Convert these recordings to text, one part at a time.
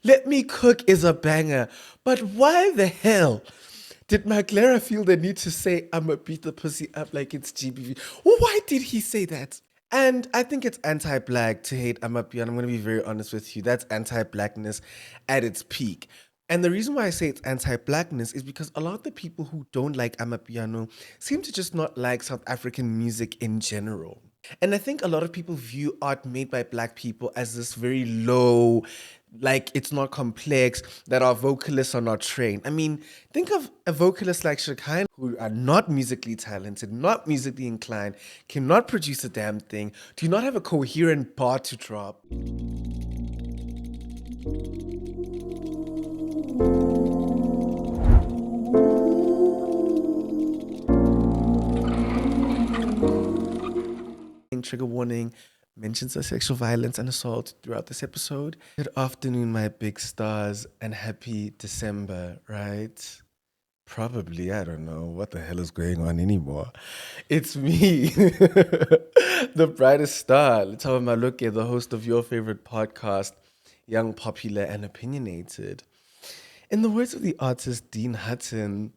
Let Me Cook is a banger. But why the hell did Maglera feel the need to say, I'ma beat the pussy up like it's GBV? Why did he say that? And I think it's anti-black to hate Amapiano. I'm going to be very honest with you. That's anti-blackness at its peak. And the reason why I say it's anti-blackness is because a lot of the people who don't like Amapiano seem to just not like South African music in general. And I think a lot of people view art made by black people as this very low, like it's not complex, that our vocalists are not trained. I mean, think of a vocalist like Shekinah who are not musically talented, not musically inclined, cannot produce a damn thing, do not have a coherent bar to drop. Trigger warning, mentions of sexual violence and assault throughout this episode. Good afternoon, my big stars, and happy December, right? Probably, I don't know what the hell is going on anymore. It's me, the brightest star, Lethabo Maluke, the host of your favorite podcast, Young, Popular, and Opinionated. In the words of the artist Dean Hutton,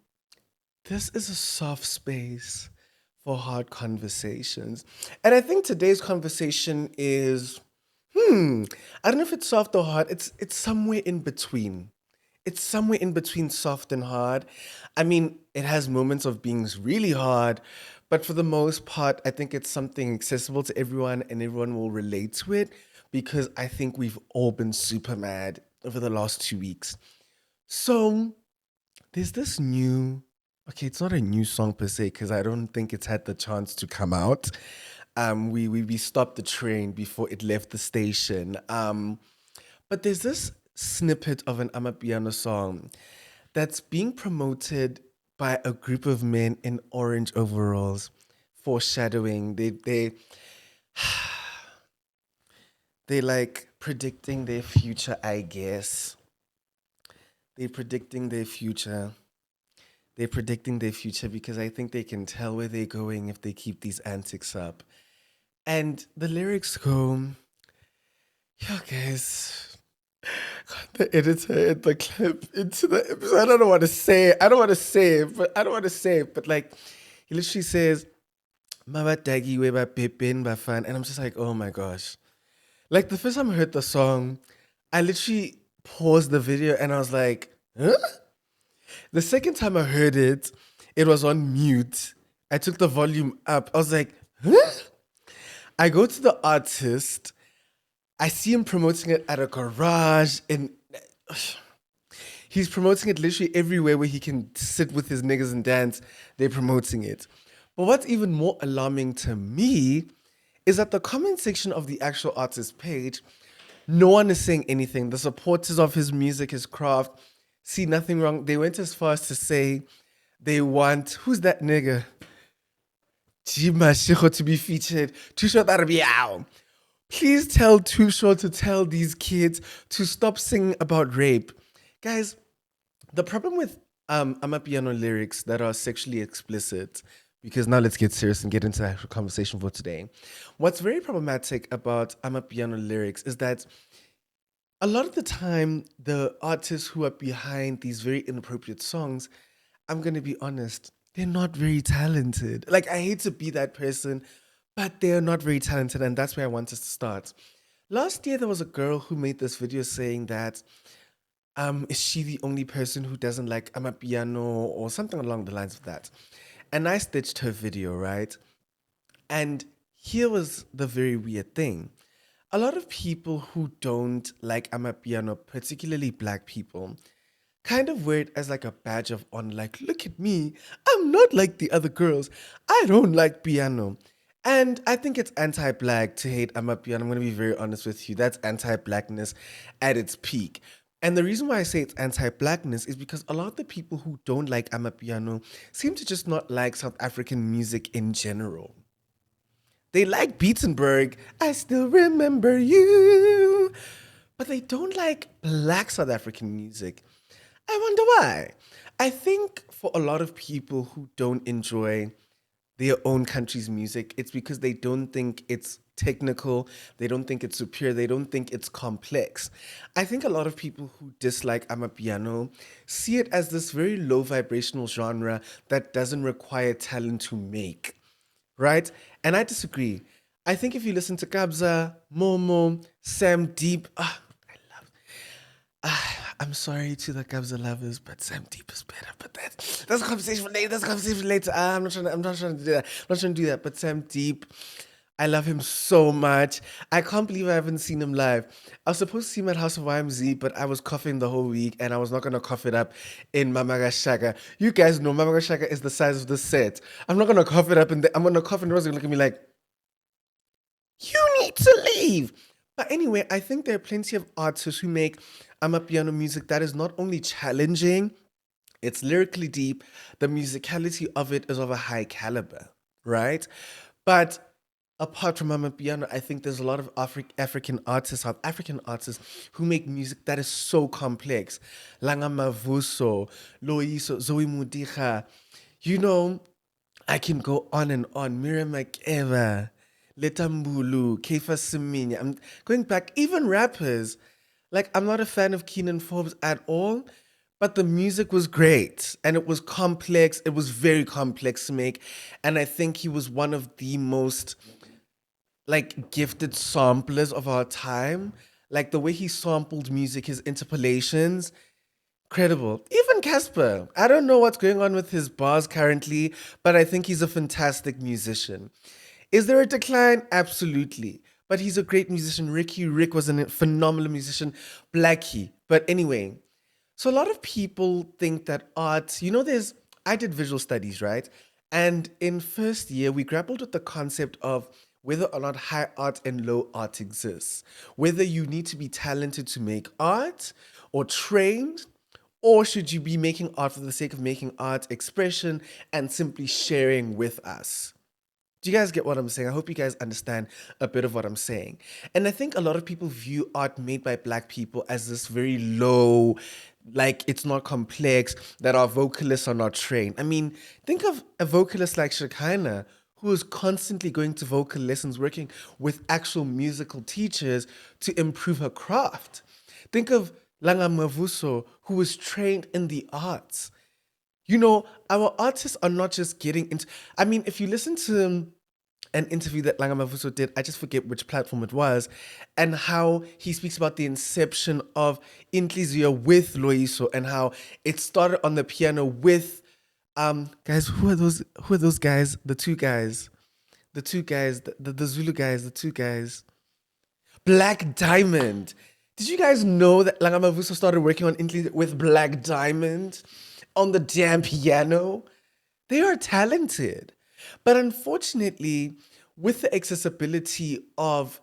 this is a soft space for hard conversations. And I think today's conversation is, I don't know if it's soft or hard. It's somewhere in between. It's somewhere in between soft and hard. I mean, it has moments of being really hard, but for the most part, I think it's something accessible to everyone and everyone will relate to it because I think we've all been super mad over the last 2 weeks. So there's this new, okay, it's not a new song per se because I don't think it's had the chance to come out. We stopped the train before it left the station. But there's this snippet of an Amapiano song that's being promoted by a group of men in orange overalls, foreshadowing. They like predicting their future, I guess. They're predicting their future. They're predicting their future because I think they can tell where they're going if they keep these antics up. And the lyrics go, yeah, guys, got the editor in the clip into the episode. I don't want to say it. I don't want to say it, but I don't want to say it. But like, he literally says, Mama Dagi Weba Pepin Bafan. And I'm just like, oh my gosh. Like the first time I heard the song, I literally paused the video and I was like, huh? The second time I heard it, it was on mute. I took the volume up. I was like, huh? I go to the artist. I see him promoting it at a garage and he's promoting it literally everywhere where he can sit with his niggas and dance. They're promoting it. But what's even more alarming to me is that the comment section of the actual artist page, no one is saying anything. The supporters of his music, his craft, see nothing wrong. They went as far as to say they want, who's that nigga? Jima Shiko to be featured. Too short that be out. Please tell Too Short to tell these kids to stop singing about rape. Guys, the problem with Amapiano lyrics that are sexually explicit, because now let's get serious and get into the actual conversation for today. What's very problematic about Amapiano lyrics is that a lot of the time, the artists who are behind these very inappropriate songs, I'm going to be honest, they're not very talented. Like, I hate to be that person, but they're not very talented. And that's where I want us to start. Last year, there was a girl who made this video saying that, is she the only person who doesn't like Amapiano or something along the lines of that? And I stitched her video, right? And here was the very weird thing. A lot of people who don't like Amapiano, particularly black people, kind of wear it as like a badge of honor. Like, look at me. I'm not like the other girls. I don't like piano. And I think it's anti-black to hate Amapiano. I'm going to be very honest with you. That's anti-blackness at its peak. And the reason why I say it's anti-blackness is because a lot of the people who don't like Amapiano seem to just not like South African music in general. They like Beatenberg, I still remember you. But they don't like black South African music. I wonder why. I think for a lot of people who don't enjoy their own country's music, it's because they don't think it's technical. They don't think it's superior. They don't think it's complex. I think a lot of people who dislike Amapiano see it as this very low vibrational genre that doesn't require talent to make, right? And I disagree. I think if you listen to Kabza, Momo, Sam Deep, I'm sorry to the Kabza lovers, but Sam Deep is better. But that's a conversation for later. That's a conversation for later. I'm not trying to do that. I'm not trying to do that. But Sam Deep, I love him so much. I can't believe I haven't seen him live. I was supposed to see him at House of YMZ, but I was coughing the whole week, and I was not gonna cough it up in Mamaga Shaka. You guys know Mamaga Shaka is the size of the set. I'm not gonna cough it up, and I'm gonna cough, and Rose gonna look at me like, you need to leave. But anyway, I think there are plenty of artists who make Amapiano music that is not only challenging, it's lyrically deep, the musicality of it is of a high caliber, right? But apart from Amapiano, I think there's a lot of African artists, South African artists, who make music that is so complex. Langa Mavuso, Loiso, Zoe Mudicha. You know, I can go on and on. Miriam Makeba, Letambulu, Kefa Semenya. I'm going back, even rappers. Like, I'm not a fan of Keenan Forbes at all, but the music was great and it was complex. It was very complex to make. And I think he was one of the most like gifted samplers of our time. Like the way he sampled music, his interpolations, credible. Even Casper. I don't know what's going on with his bars currently, but I think he's a fantastic musician. Is there a decline? Absolutely. But he's a great musician. Ricky Rick was a phenomenal musician. Blackie. But anyway, so a lot of people think that art, I did visual studies, right? And in first year, we grappled with the concept of whether or not high art and low art exists, whether you need to be talented to make art or trained, or should you be making art for the sake of making art, expression, and simply sharing with us? Do you guys get what I'm saying? I hope you guys understand a bit of what I'm saying. And I think a lot of people view art made by black people as this very low, like it's not complex, that our vocalists are not trained. I mean, think of a vocalist like Shekinah, who is constantly going to vocal lessons, working with actual musical teachers to improve her craft. Think of Langa Mavuso, who was trained in the arts. Our artists are not just getting into. I mean, if you listen to an interview that Langa Mavuso did, I just forget which platform it was, and how he speaks about the inception of Intlizio with Loiso and how it started on the piano with guys, who are those guys? The Zulu guys, the two guys. Black Diamond. Did you guys know that Langamavuso started working on Intli with Black Diamond on the damn piano? They are talented. But unfortunately, with the accessibility of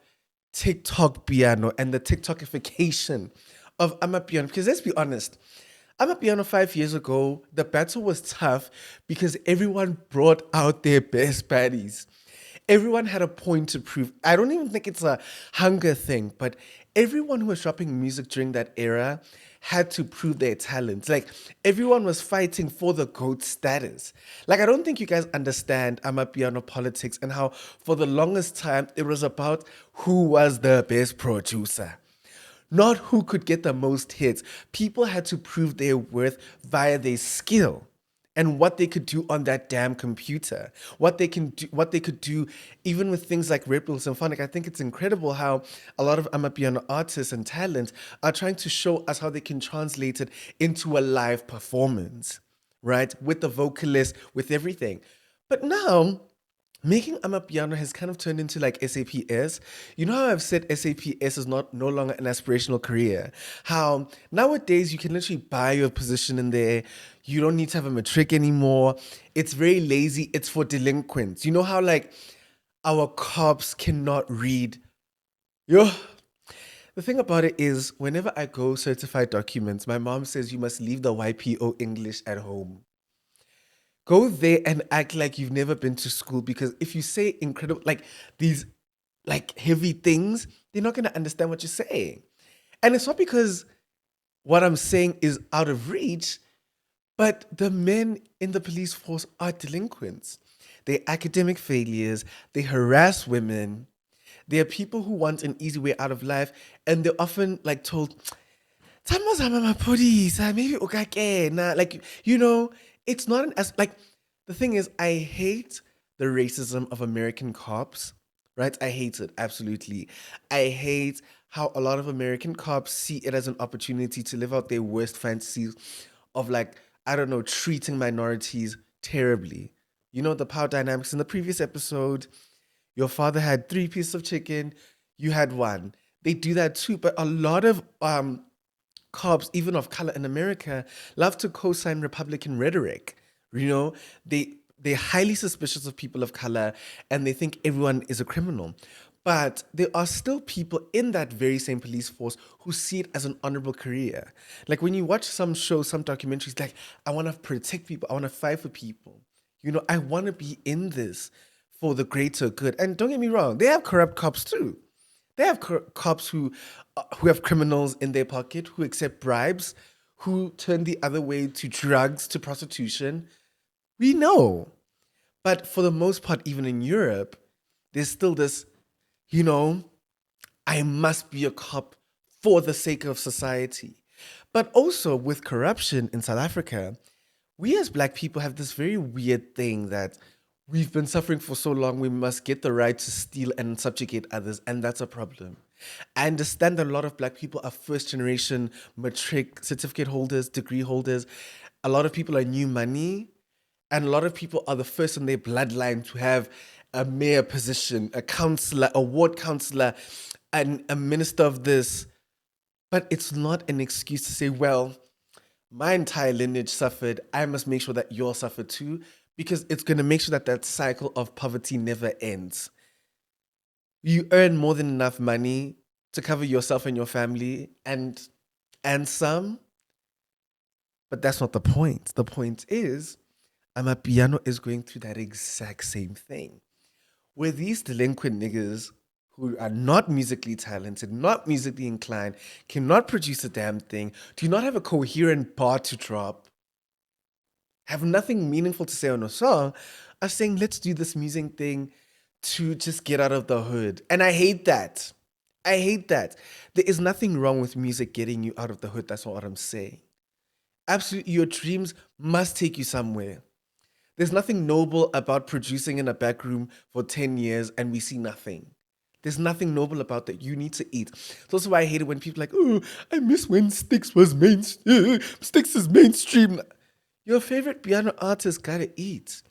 TikTok piano and the TikTokification of Amapiano, because let's be honest, Amapiano 5 years ago, the battle was tough because everyone brought out their best baddies. Everyone had a point to prove. I don't even think it's a hunger thing, but everyone who was dropping music during that era had to prove their talent. Like everyone was fighting for the GOAT status. Like I don't think you guys understand Amapiano politics and how for the longest time it was about who was the best producer, not who could get the most hits. People had to prove their worth via their skill and what they could do on that damn computer. What they could do even with things like Red Bull Symphonic. I think it's incredible how a lot of Amapiano artists and talent are trying to show us how they can translate it into a live performance, right? With the vocalist, with everything. But now making Amapiano has kind of turned into like SAPS. You know how I've said SAPS is no longer an aspirational career? How nowadays you can literally buy your position in there. You don't need to have a matric anymore. It's very lazy. It's for delinquents. You know how like our cops cannot read? Yo. The thing about it is, whenever I go certify documents, my mom says you must leave the YPO English at home. Go there and act like you've never been to school, because if you say incredible, like these like heavy things, they're not going to understand what you're saying. And it's not because what I'm saying is out of reach, but the men in the police force are delinquents. They're academic failures. They harass women. There are people who want an easy way out of life, and they're often like told, "Tamozama maphodisa, maybe ukake na." Like, it's not an as like the thing is, I hate the racism of American cops, right? I hate it absolutely. I hate how a lot of American cops see it as an opportunity to live out their worst fantasies of, like, I don't know, treating minorities terribly. You know the power dynamics in the previous episode. Your father had three pieces of chicken, you had one. They do that too, but a lot of cops, even of color in America, love to co-sign Republican rhetoric. You know, they're highly suspicious of people of color, and they think everyone is a criminal. But there are still people in that very same police force who see it as an honorable career. Like when you watch some shows, some documentaries, like, I want to protect people, I want to fight for people. I want to be in this for the greater good. And don't get me wrong, they have corrupt cops too. They have cops who have criminals in their pocket, who accept bribes, who turn the other way to drugs, to prostitution. We know. But for the most part, even in Europe, there's still this, you know, I must be a cop for the sake of society. But also with corruption in South Africa, we as Black people have this very weird thing that we've been suffering for so long, we must get the right to steal and subjugate others, and that's a problem. I understand that a lot of Black people are first generation matric certificate holders, degree holders. A lot of people are new money, and a lot of people are the first in their bloodline to have a mayor position, a councillor, a ward councillor, and a minister of this. But it's not an excuse to say, well, my entire lineage suffered. I must make sure that yours suffer too, because it's going to make sure that that cycle of poverty never ends. You earn more than enough money to cover yourself and your family, and some, but that's not the point. The point is, Amapiano is going through that exact same thing, where these delinquent niggas who are not musically talented, not musically inclined, cannot produce a damn thing, do not have a coherent bar to drop, have nothing meaningful to say on a song, are saying, let's do this music thing to just get out of the hood. And I hate that. I hate that. There is nothing wrong with music getting you out of the hood. That's not what I'm saying. Absolutely, your dreams must take you somewhere. There's nothing noble about producing in a back room for 10 years and we see nothing. There's nothing noble about that. You need to eat. It's also why I hate it when people are like, oh, I miss when Sticks was Sticks is mainstream. Your favorite piano artist gotta eat.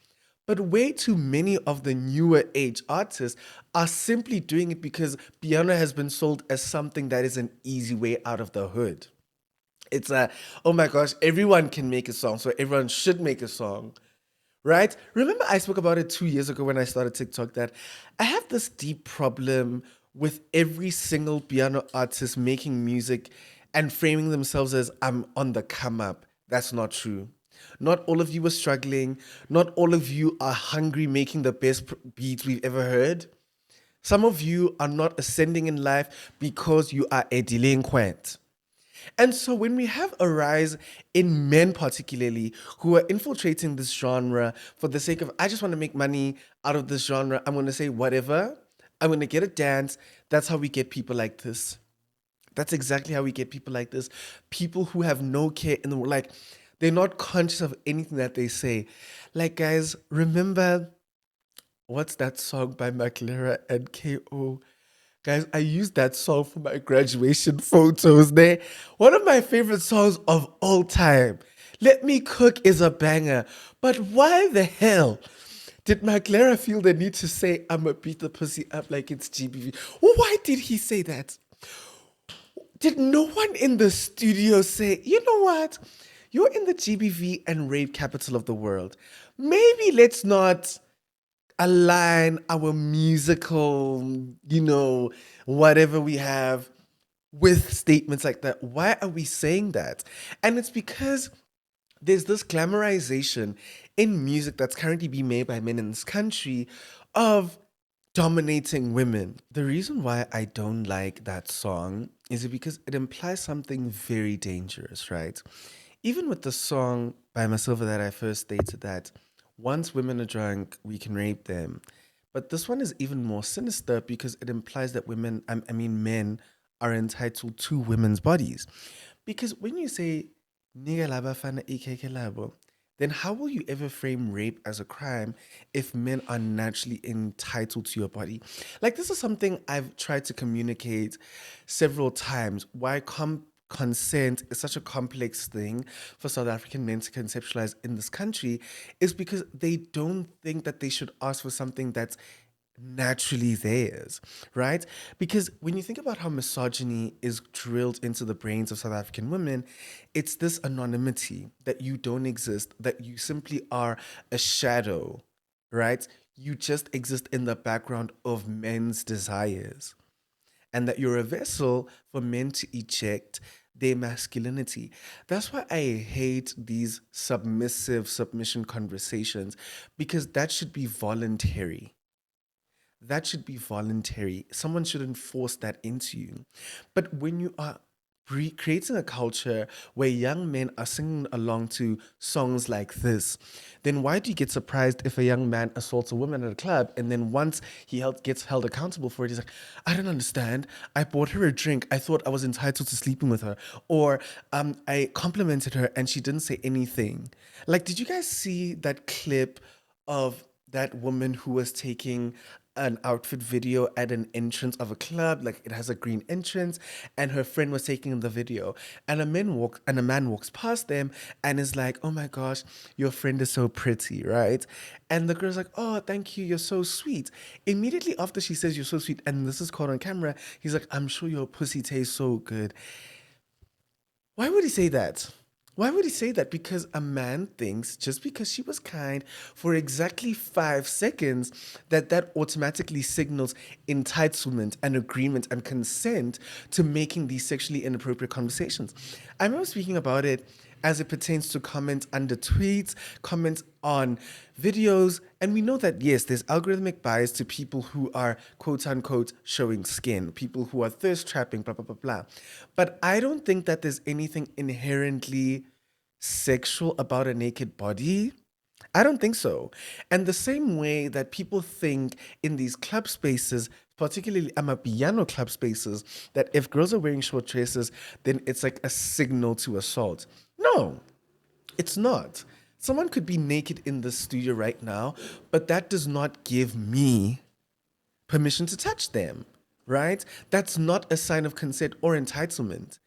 But way too many of the newer age artists are simply doing it because piano has been sold as something that is an easy way out of the hood. It's oh my gosh, everyone can make a song, so everyone should make a song, right? Remember, I spoke about it 2 years ago when I started TikTok that I have this deep problem with every single piano artist making music and framing themselves as I'm on the come up. That's not true. Not all of you are struggling. Not all of you are hungry, making the best beats we've ever heard. Some of you are not ascending in life because you are a delinquent. And so when we have a rise in men, particularly, who are infiltrating this genre for the sake of, I just want to make money out of this genre, I'm going to say whatever, I'm going to get a dance. That's how we get people like this. That's exactly how we get people like this. People who have no care in the world. Like, they're not conscious of anything that they say. Like, guys, remember, what's that song by McLaren and KO? Guys, I used that song for my graduation photos there. One of my favorite songs of all time. Let Me Cook is a banger. But why the hell did McLaren feel the need to say, I'ma beat the pussy up like it's GBV? Why did he say that? Did no one in the studio say, you know what? You're in the GBV and rape capital of the world. Maybe let's not align our musical, whatever we have with statements like that. Why are we saying that? And it's because there's this glamorization in music that's currently being made by men in this country of dominating women. The reason why I don't like that song is because it implies something very dangerous, right? Even with the song by Masilva that I first stated that once women are drunk, we can rape them. But this one is even more sinister because it implies that women, I mean, men, are entitled to women's bodies. Because when you say, "Nigga laba fana ikeke labo," then how will you ever frame rape as a crime if men are naturally entitled to your body? Like, this is something I've tried to communicate several times. Why consent is such a complex thing for South African men to conceptualize in this country is because they don't think that they should ask for something that's naturally theirs, right? Because when you think about how misogyny is drilled into the brains of South African women, it's this anonymity that you don't exist, that you simply are a shadow, right? You just exist in the background of men's desires, and that you're a vessel for men to eject their masculinity. That's why I hate these submission conversations, because that should be voluntary. That should be voluntary. Someone shouldn't force that into you. But when you are creating a culture where young men are singing along to songs like this, then why do you get surprised if a young man assaults a woman at a club and then once gets held accountable for it, he's like, "I don't understand. I bought her a drink. I thought I was entitled to sleeping with her." Or I complimented her and she didn't say anything. Like, did you guys see that clip of that woman who was taking an outfit video at an entrance of a club? Like, it has a green entrance, and her friend was taking the video, and a man walks past them and is like, "Oh my gosh, your friend is so pretty," right? And the girl's like, "Oh, thank you, you're so sweet." Immediately after she says, "You're so sweet," and this is caught on camera, he's like, "I'm sure your pussy tastes so good." Why would he say that? Why would he say that? Because a man thinks just because she was kind for exactly 5 seconds, that automatically signals entitlement and agreement and consent to making these sexually inappropriate conversations. I remember speaking about it as it pertains to comments under tweets, comments on videos. And we know that, yes, there's algorithmic bias to people who are quote unquote showing skin, people who are thirst trapping, blah, blah, blah, blah. But I don't think that there's anything inherently sexual about a naked body. I don't think so. And the same way that people think in these club spaces, particularly Amapiano club spaces, that if girls are wearing short dresses, then it's like a signal to assault. No, it's not. Someone could be naked in the studio right now, but that does not give me permission to touch them, right? That's not a sign of consent or entitlement,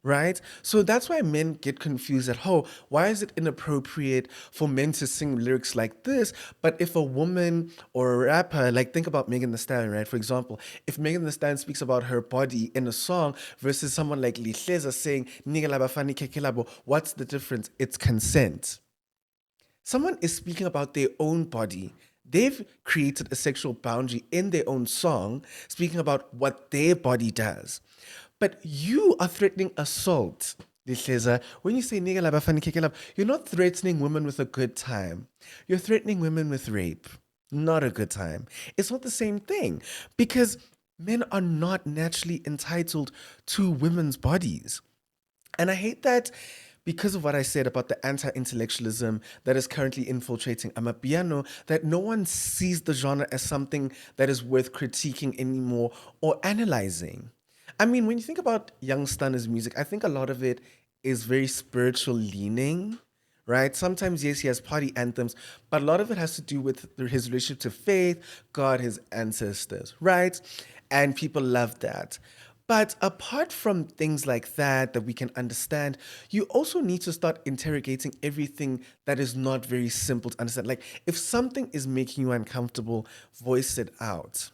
right? So that's why men get confused at, oh, why is it inappropriate for men to sing lyrics like this? But if a woman or a rapper, like think about Megan Thee Stallion, right? For example, if Megan Thee Stallion speaks about her body in a song versus someone like Lihleza saying, "Nigga laba fani keke labo," what's the difference? It's consent. Someone is speaking about their own body. They've created a sexual boundary in their own song, speaking about what their body does. But you are threatening assault, Lihleza. When you say "nigga laba fani keke laba," you're not threatening women with a good time. You're threatening women with rape. Not a good time. It's not the same thing because men are not naturally entitled to women's bodies. And I hate that because of what I said about the anti intellectualism that is currently infiltrating Amapiano, that no one sees the genre as something that is worth critiquing anymore or analyzing. I mean, when you think about Young Stunner's music, I think a lot of it is very spiritual leaning, right? Sometimes, yes, he has party anthems, but a lot of it has to do with his relationship to faith, God, his ancestors, right? And people love that. But apart from things like that we can understand, you also need to start interrogating everything that is not very simple to understand. Like, if something is making you uncomfortable, voice it out.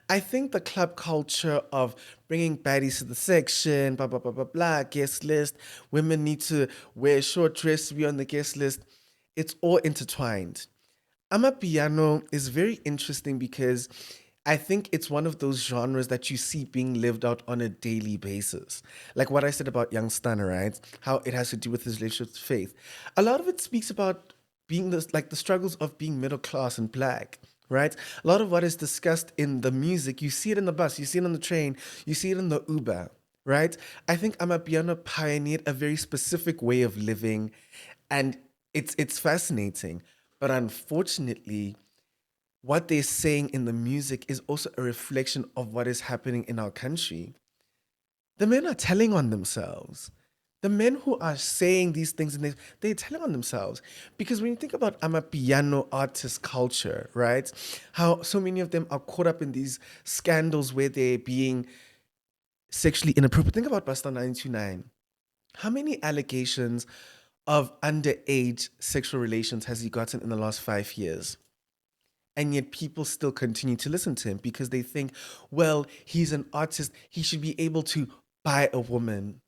I think the club culture of bringing baddies to the section, blah, blah, blah, blah, blah, guest list, women need to wear short dress to be on the guest list, it's all intertwined. Amapiano is very interesting because I think it's one of those genres that you see being lived out on a daily basis. Like what I said about Young Stunner, right? How it has to do with his relationship to faith. A lot of it speaks about being the struggles of being middle class and black, right? A lot of what is discussed in the music, you see it in the bus, you see it on the train, you see it in the Uber, right? I think Amapiano pioneered a very specific way of living, and it's fascinating. But unfortunately, what they're saying in the music is also a reflection of what is happening in our country. The men are telling on themselves. The men who are saying these things, they're telling on themselves. Because when you think about Amapiano artist culture, right? How so many of them are caught up in these scandals where they're being sexually inappropriate. Think about Basta 929. How many allegations of underage sexual relations has he gotten in the last 5 years? And yet people still continue to listen to him because they think, well, he's an artist. He should be able to buy a woman.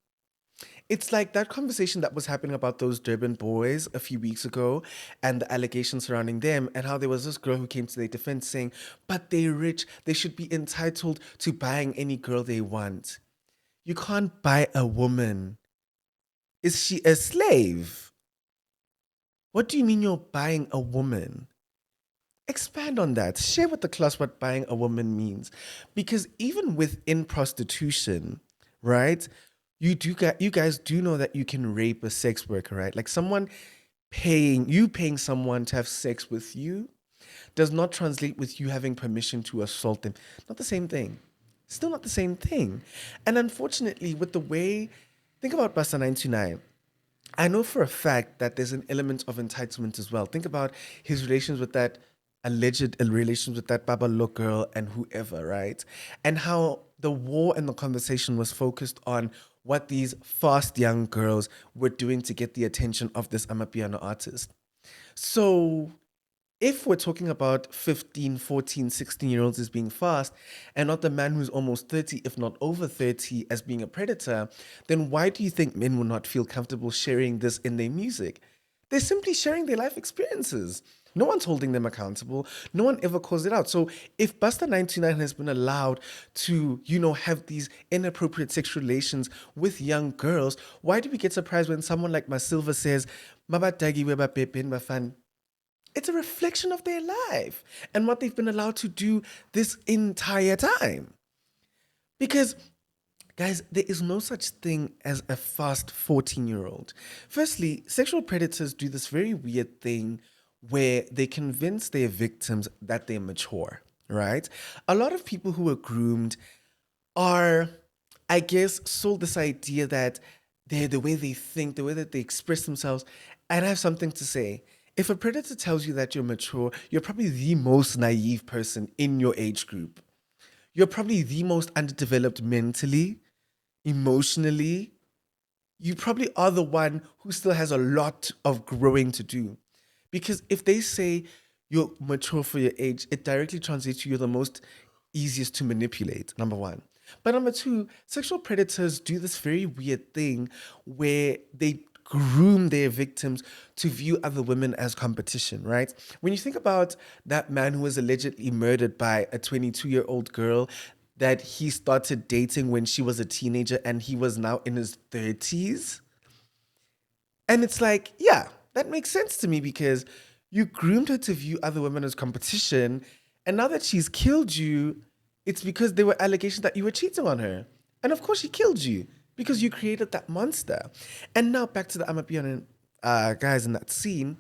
It's like that conversation that was happening about those Durban boys a few weeks ago and the allegations surrounding them, and how there was this girl who came to their defense saying, but they're rich. They should be entitled to buying any girl they want. You can't buy a woman. Is she a slave? What do you mean you're buying a woman? Expand on that. Share with the class what buying a woman means. Because even within prostitution, right? You guys do know that you can rape a sex worker, right? Like someone paying someone to have sex with you does not translate with you having permission to assault them. Not the same thing. Still not the same thing. And unfortunately, with the way, think about Basa 929. I know for a fact that there's an element of entitlement as well. Think about his relations with that alleged relations with that Babalo girl and whoever, right? And how the war and the conversation was focused on what these fast young girls were doing to get the attention of this Amapiano artist. So if we're talking about 15, 14, 16 year olds as being fast and not the man who's almost 30, if not over 30, as being a predator, then why do you think men will not feel comfortable sharing this in their music? They're simply sharing their life experiences. No one's holding them accountable. No one ever calls it out. So if Buster 99 has been allowed to, have these inappropriate sexual relations with young girls, why do we get surprised when someone like Masilva says, Mabatagi weba pepin bafan? It's a reflection of their life and what they've been allowed to do this entire time. Because, guys, there is no such thing as a fast 14-year-old. Firstly, sexual predators do this very weird thing where they convince their victims that they're mature, right? A lot of people who are groomed are, I guess, sold this idea that they're the way they think, the way that they express themselves. And I have something to say. If a predator tells you that you're mature, you're probably the most naive person in your age group. You're probably the most underdeveloped mentally, emotionally. You probably are the one who still has a lot of growing to do. Because if they say you're mature for your age, it directly translates to you're the most easiest to manipulate, number one. But number two, sexual predators do this very weird thing where they groom their victims to view other women as competition, right? When you think about that man who was allegedly murdered by a 22-year-old girl that he started dating when she was a teenager and he was now in his 30s, and it's like, yeah, that makes sense to me because you groomed her to view other women as competition. And now that she's killed you, it's because there were allegations that you were cheating on her. And of course, she killed you because you created that monster. And now back to the Amapiano guys in that scene.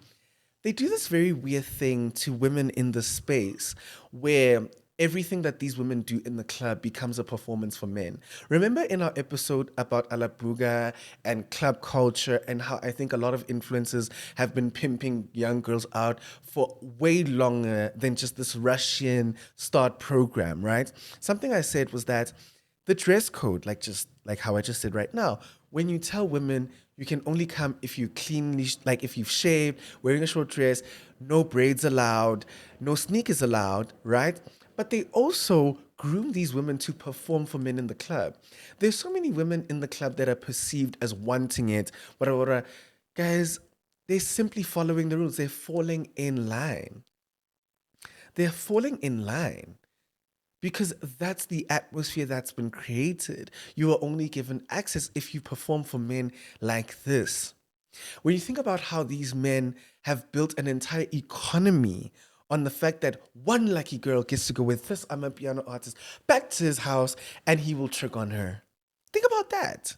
They do this very weird thing to women in the space where everything that these women do in the club becomes a performance for men. Remember in our episode about Alabuga and club culture and how I think a lot of influencers have been pimping young girls out for way longer than just this Russian start program, right? Something I said was that the dress code, like how I just said right now, when you tell women you can only come if you cleanly, like if you've shaved, wearing a short dress, no braids allowed, no sneakers allowed, right? But they also groom these women to perform for men in the club. There's so many women in the club that are perceived as wanting it, whatever. Guys, they're simply following the rules. They're falling in line. They're falling in line because that's the atmosphere that's been created. You are only given access if you perform for men like this. When you think about how these men have built an entire economy on the fact that one lucky girl gets to go with this Amapiano artist back to his house and he will trick on her. Think about that.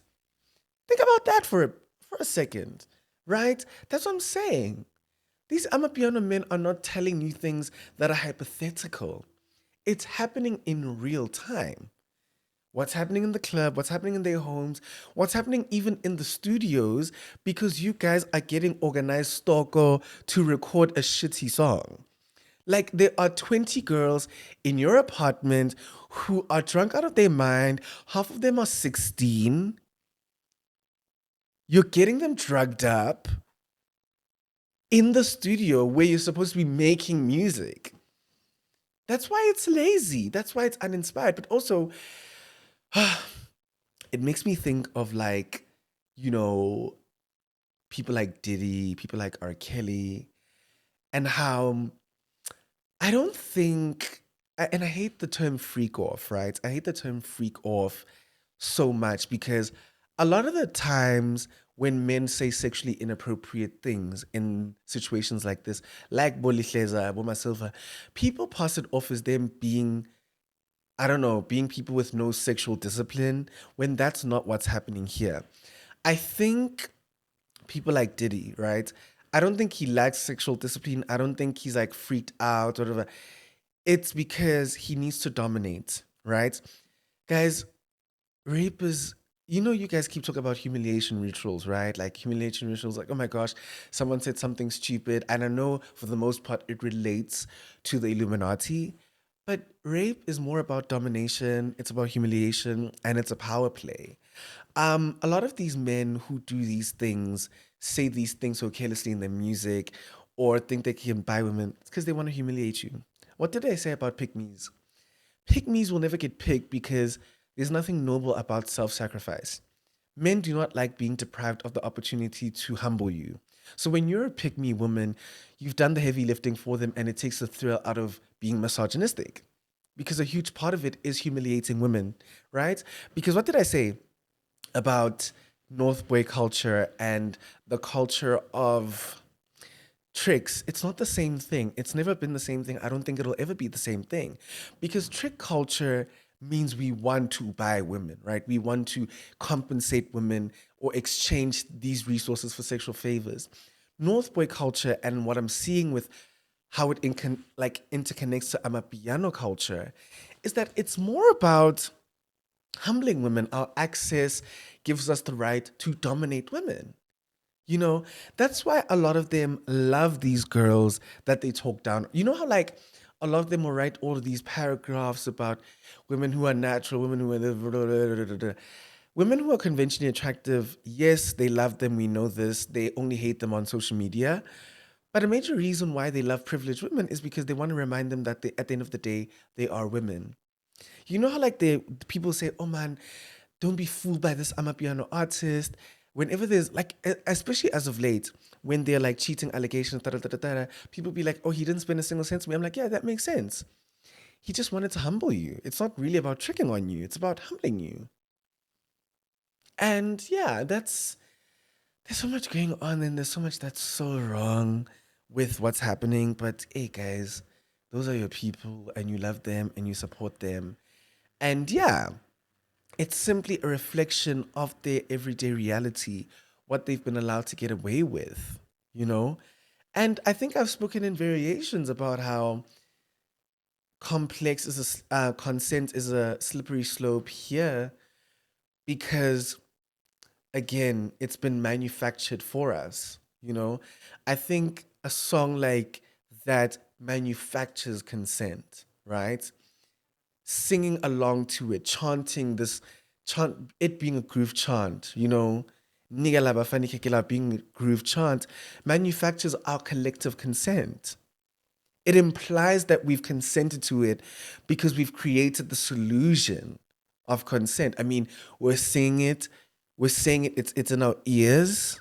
Think about that for a second, right? That's what I'm saying. These Amapiano men are not telling you things that are hypothetical. It's happening in real time. What's happening in the club, what's happening in their homes, what's happening even in the studios, because you guys are getting organized stalker to record a shitty song. Like there are 20 girls in your apartment who are drunk out of their mind. Half of them are 16. You're getting them drugged up in the studio where you're supposed to be making music. That's why it's lazy. That's why it's uninspired. But also, it makes me think of like, you know, people like Diddy, people like R. Kelly, and how I don't think, and I hate the term freak off, right? I hate the term freak off so much because a lot of the times when men say sexually inappropriate things in situations like this, like Bolihleza, Boma Silva, people pass it off as them being, I don't know, being people with no sexual discipline when that's not what's happening here. I think people like Diddy, right? I don't think he lacks sexual discipline. I don't think he's like freaked out or whatever. It's because he needs to dominate, right? Guys, rape is, you guys keep talking about humiliation rituals, right? Like humiliation rituals, like, oh my gosh, someone said something stupid. And I know for the most part it relates to the Illuminati, but rape is more about domination, it's about humiliation, and it's a power play. A lot of these men who do these things say these things so carelessly in their music or think they can buy women. It's because they want to humiliate you. What did I say about pick me's? Pick me's will never get picked because there's nothing noble about self sacrifice. Men do not like being deprived of the opportunity to humble you. So when you're a pick me woman, you've done the heavy lifting for them and it takes the thrill out of being misogynistic. Because a huge part of it is humiliating women, right? Because what did I say about North Boy culture and the culture of tricks? It's not the same thing. It's never been the same thing. I don't think it'll ever be the same thing because trick culture means we want to buy women, right? We want to compensate women or exchange these resources for sexual favors. North Boy culture and what I'm seeing with how it like interconnects to Amapiano culture is that it's more about humbling women. Our access gives us the right to dominate women. You know, that's why a lot of them love these girls that they talk down. You know how like a lot of them will write all of these paragraphs about women who are natural, women who are women who are conventionally attractive. Yes, they love them. We know this. They only hate them on social media. But a major reason why they love privileged women is because they want to remind them that at the end of the day, they are women. You know how like people say, "Oh man, don't be fooled by this Amapiano artist." Whenever there's like, especially as of late, when they're like cheating allegations, people be like, "Oh, he didn't spend a single cent to me." I'm like, "Yeah, that makes sense. He just wanted to humble you. It's not really about tricking on you. It's about humbling you." And yeah, there's so much going on and there's so much that's so wrong with what's happening. But hey, guys, those are your people, and you love them and you support them. And yeah, it's simply a reflection of their everyday reality, what they've been allowed to get away with, you know? And I think I've spoken in variations about how complex consent is a slippery slope here because, again, it's been manufactured for us, you know? I think a song like that manufactures consent, right? Singing along to it, chanting this chant, it being a groove chant, Niga la bafani kekela being a groove chant, manufactures our collective consent. It implies that we've consented to it because we've created the solution of consent. I mean, we're saying it, it's in our ears,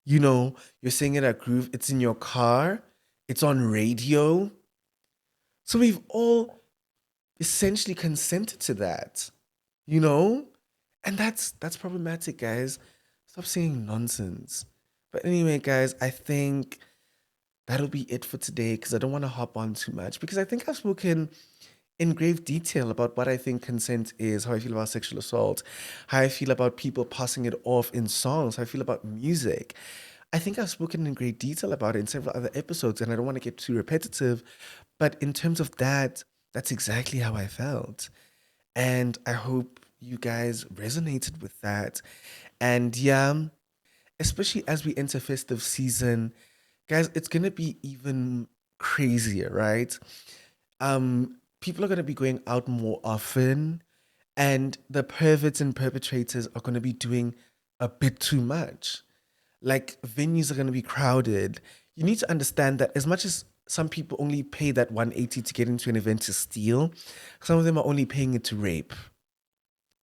you're saying it at groove, it's in your car, it's on radio. So we've all essentially consented to that, you know? And that's problematic, guys. Stop saying nonsense. But anyway, guys, I think that'll be it for today because I don't want to hop on too much because I think I've spoken in grave detail about what I think consent is, how I feel about sexual assault, how I feel about people passing it off in songs, how I feel about music. I think I've spoken in great detail about it in several other episodes, and I don't want to get too repetitive. But in terms of that, that's exactly how I felt. And I hope you guys resonated with that. And yeah, especially as we enter festive season, guys, it's gonna be even crazier, right? People are gonna be going out more often, and the perverts and perpetrators are gonna be doing a bit too much. Like venues are gonna be crowded. You need to understand that as much as some people only pay that 180 to get into an event to steal, some of them are only paying it to rape.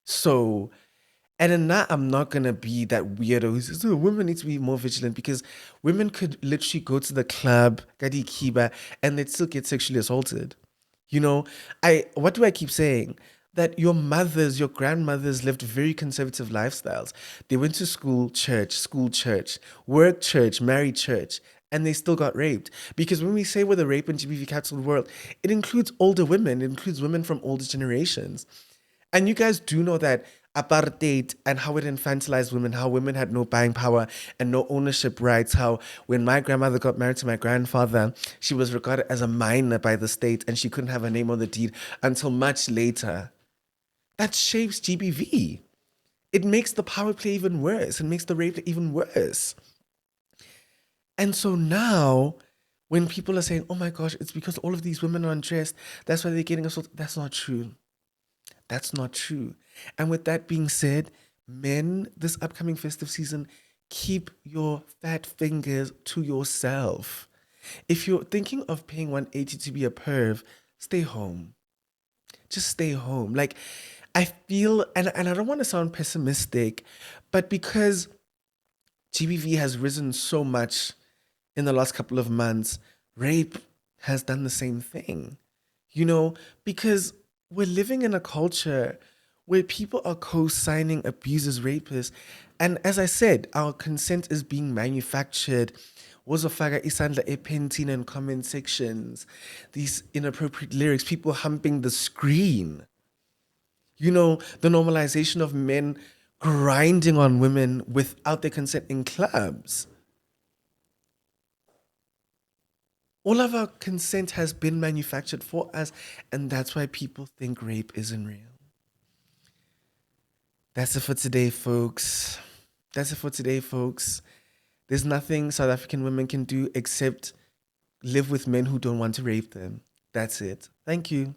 So, and then that I'm not gonna be that weirdo who says, "Oh, women need to be more vigilant," because women could literally go to the club, Gadi Kiba, and they'd still get sexually assaulted. You know, I what do I keep saying? That your mothers, your grandmothers lived very conservative lifestyles. They went to school, church, work, church, married, church, and they still got raped. Because when we say we're the rape and GBV capital of the world, it includes older women, it includes women from older generations. And you guys do know that apartheid and how it infantilized women, how women had no buying power and no ownership rights, how when my grandmother got married to my grandfather, she was regarded as a minor by the state and she couldn't have her name on the deed until much later. That shapes GBV. It makes the power play even worse. It makes the rape even worse. And so now, when people are saying, oh my gosh, it's because all of these women are undressed, that's why they're getting assaulted, that's not true. That's not true. And with that being said, men, this upcoming festive season, keep your fat fingers to yourself. If you're thinking of paying 180 to be a perv, stay home. Just stay home. Like, I feel, and I don't want to sound pessimistic, but because GBV has risen so much in the last couple of months, rape has done the same thing. You know, because we're living in a culture where people are co-signing abusers, rapists, and as I said, our consent is being manufactured. Wozofaka isandla epentina in comment sections, these inappropriate lyrics, people humping the screen. You know, the normalization of men grinding on women without their consent in clubs. All of our consent has been manufactured for us, and that's why people think rape isn't real. That's it for today, folks. That's it for today, folks. There's nothing South African women can do except live with men who don't want to rape them. That's it. Thank you.